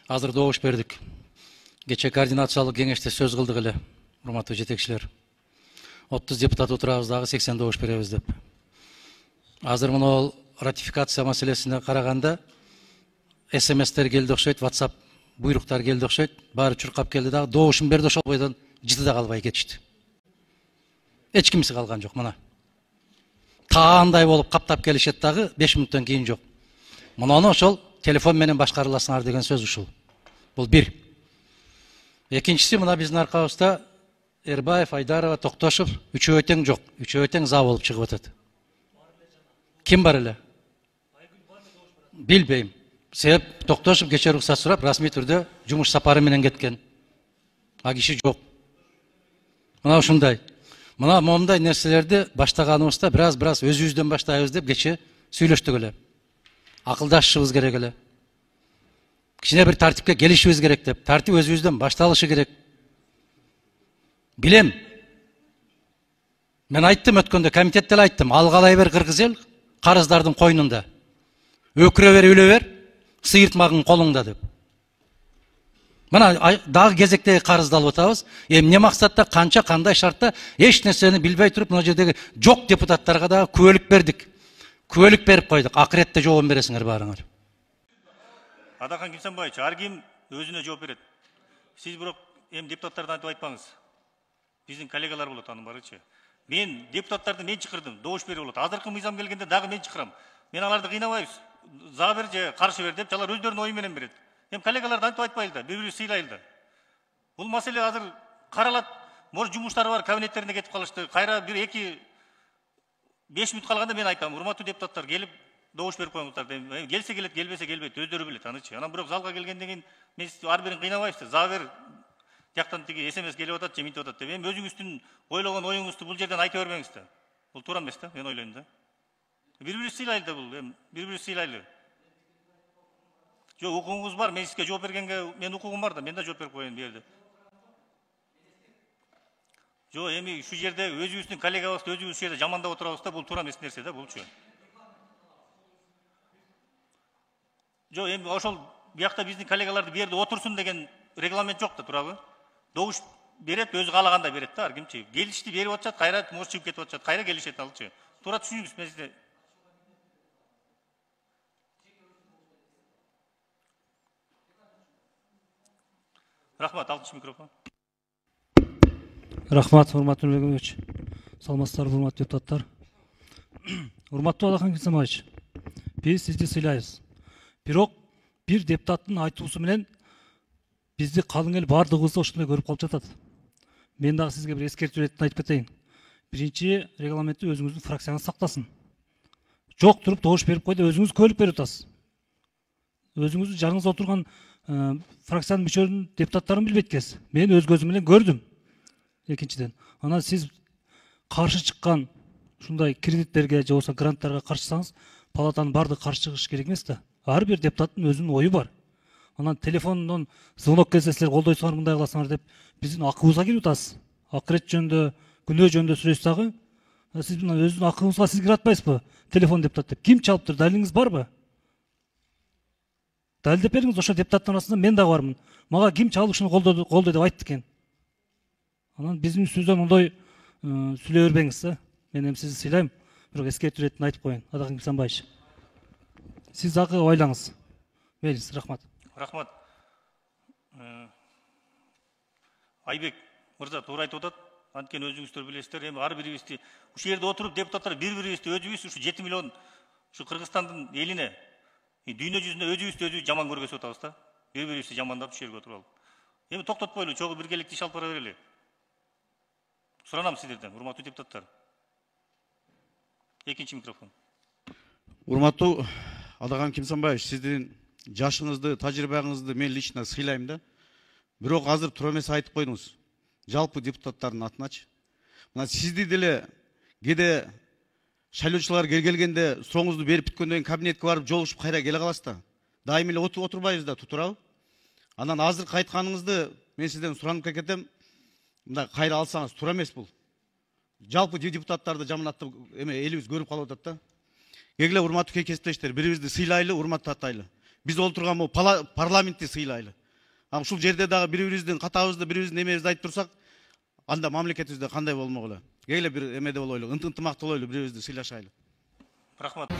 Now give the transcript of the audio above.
Азыр добуш бердик. Кече координациялык кеңеште сөз кылдык эле, урматтуу жетекчилер. 30 депутат отурабыз дагы 80 добуш беребиз деп. Азыр мына ратификация маселесине караганда СМСтер келди окшойт, WhatsApp буйруктар келди окшойт, баары чуркап келди дагы добушун берди, ошол бойдон жыты да калбай кетишти. Эч кимиси калган жок мына. Таандай болуп каптап келишет дагы 5 мүнөттөн кийин жок. Мунуну ошол телефон менен башкарыласыңар деген сөз ушул. Бул бир. Экинчиси мына биздин аркабызда Эрбаев, Айдарова, Токтошев үчөө тең жок. Үчөө тең за болуп чыгып атат. Ким бар эле? Билбейм. Себеп Токтошев кече уруксат сурап, расмий түрдө жумуш сапары менен кеткен. А киши жок. Мына ушундай. Мына момундай нерселерди баштаганыбызда бираз өзүбүздөн баштайбыз деп кече сүйлөштүк эле. Акылдашышыбыз керек эле. Кичине бир тартипке келишибиз керек деп. Тартип өзүбүздөн башталышы керек. Билем. Мен айттым өткөндө, комитетте эле айттым. Алгалай бер кыргыз эл карыздардын койнунда. Өкүрө бер, өлө бер, сыйыртмагың колуңда деп. Мына дагы кезектеги карызды алып атабыз. Эмне максатта, канча, кандай шартта эч нерсени билбей туруп, мына жердеги жок депутаттарга дагы күбөлүк бердик. Күбөлүк берип койдук. Акыретте жообун бересиңер баарыңар. Адахан Кимсанбаевич, ар ким өзүнө жооп берет. Сиз бирок эми депутаттарды айтып айтпаңыз. Биздин коллегалар болот анын барычы. Мен депутаттарды мен чакырдым, добуш берип болот. Азыркы мыйзам келгенде дагы мен чакырам. Мен аларды кыйнабайбыз. За бер же каршы бер деп, алар өздөрүнүн ою менен берет. Эми коллегаларды антип айтпайлы да, бири-бирибизди сыйлайлы да. Бул маселе азыр каралат. Может жумуштары бар, кабинеттерине кетип калышты. Кайра бир 5 мүнөт калганда мен айтам, урматтуу депутаттар келип добуш берип коюңуздар. Келсе келет, келбесе келбейт, өздөрү билет анычы. Анан бирок залга келгенден кийин мен ар бирин кыйнабайбыз. За бер жактан тиги СМС келип атат, же минтип атат деп. Эми өзүңүздүн ойлогон оюңузду бул жерден айта бербеңиз да. Бул туура эмес да, мен ойлойм да. Бири-бирибизди сыйлайлы да бул, бири-бирибизди сыйлайлы. Жок, укугуңуз бар, мен сизге жооп бергенге мен укугум бар да, мен да жооп берип коеюн бу жерде. Жок, эми ушу жерде өзүбүздүн коллегабызды өзүбүз жерде жамандап отурабыз да, бул туура эмес нерсе да, булчу. Жок, эми ошол биякта биздин коллегаларды бу жерде отурсун деген регламент жок да, туурабы? Добуш берет, өзү каалагандай берет да, ар кимчи. Келишти берип атышат, кайра может чыгып кетип атышат, кайра келишет алчы. Туура түшүнүңүз мен сизде. Рахмат, 6-чы микрофон. Рахмат, урматтуу Нурбекович. Саламатсыздарбы, урматтуу депутаттар. Урматтуу Адахан Кимсанбаевич, биз сизди сыйлайбыз. Бирок бир депутаттын айтуусу менен бизди калың эл баардыгыбызды ошондой көрүп калып жатат. Мен дагы сизге бир эскертүү иретин айтып кетейин. Биринчи, регламентти өзүңүздүн фракцияңыз сактасын. Жок туруп добуш берип койду, өзүңүз күбөлүк берип атасыз. Өзүңүздүн жаныңызда отурган фракциянын мүчөлөрүнүн депутаттарын билбейт экенсиз. Мен өз көзүм менен көрдүм. Экинчиден, анан сиз каршы чыккан ушундай кредиттерге же болбосо гранттарга каршысаңыз, палатанын баардыгы каршы чыгыш керек эмес да. Ар бир депутаттын өзүнүн ою бар. Анан телефондон звонок келсе силер колдойсуңар, мындай кыласыңар деп биздин акыбызга кирип атасыз. Акырет жөнүндө, күнөө жөнүндө сүйлөшсүз дагы. Сиз мына өзүнүн акыбыңызга сиз кире атпайсызбы? Телефон депутат деп. Ким чалыптыр? Далилиңиз барбы? Далилдеп бериңиз, ошо депутаттын арасында мен дагы бармын. Мага ким чалып ушуну колдой деп айтты экен. Анан биздин үстүбүздөн ондой сүйлөй бербеңиз да. Мен эми сизди сыйлайм, бирок эскертүү иретин айтып коеюн. Адахан Кимсанбаевич. Сиз дагы ойлаңыз. Мейлиңиз, рахмат. Рахмат. Айбек мырза туура айтып атат. Анткени өзүңүздөр билесиздер, эми ар бирибизди ушул жерде отуруп депутаттар бири-бирибизди өзүбүз ушу 7 миллион ушу Кыргызстандын элине дүйнө жүзүндө өзүбүздү жаман көргөзүп атабыз да. Бири-бирибизди жамандап ушул жерге отуруп алып. Эми токтотпойлу, чогуу биргеликте иш алып бара берели. Суранам сиздерден, урматтуу депутаттар. Экинчи микрофон. Урматтуу Адахан Кимсанбаевич, сиздин жашыңызды, тажрыйбаңызды мен лично сыйлайм да. Бирок азыр туура эмес айтып койдуңуз. Жалпы депутаттардын атыначы. Мына сизди деле кээде шайлоочулар келгенде сурооңузду берип бүткөндөн кийин кабинетке барып жолугушуп кайра келе каласыз да. Дайым эле отурбайбыз да, туурабы? Анан азыркы айтканыңызды мен сизден суранып кетем. Мында кайра алсаңыз туура эмес бул. Жалпы депутаттарды жаманаттап эме элибиз көрүп калып атат да. Келгиле урматтуу кесиптештер, бирибизди сыйлайлы, урматтатайлы. Биз отурган могу парламентти сыйлайлы. Ушул жерде дагы бири бирибиздин катабызды, бири бирибиздин эмебизди айтып турсак, анда мамлекетибизде кандай болмок эле? Келе бир эмеде болойлу, ынтымакта болойлу, бири бирибизди сыйлашайлы. Рахмат.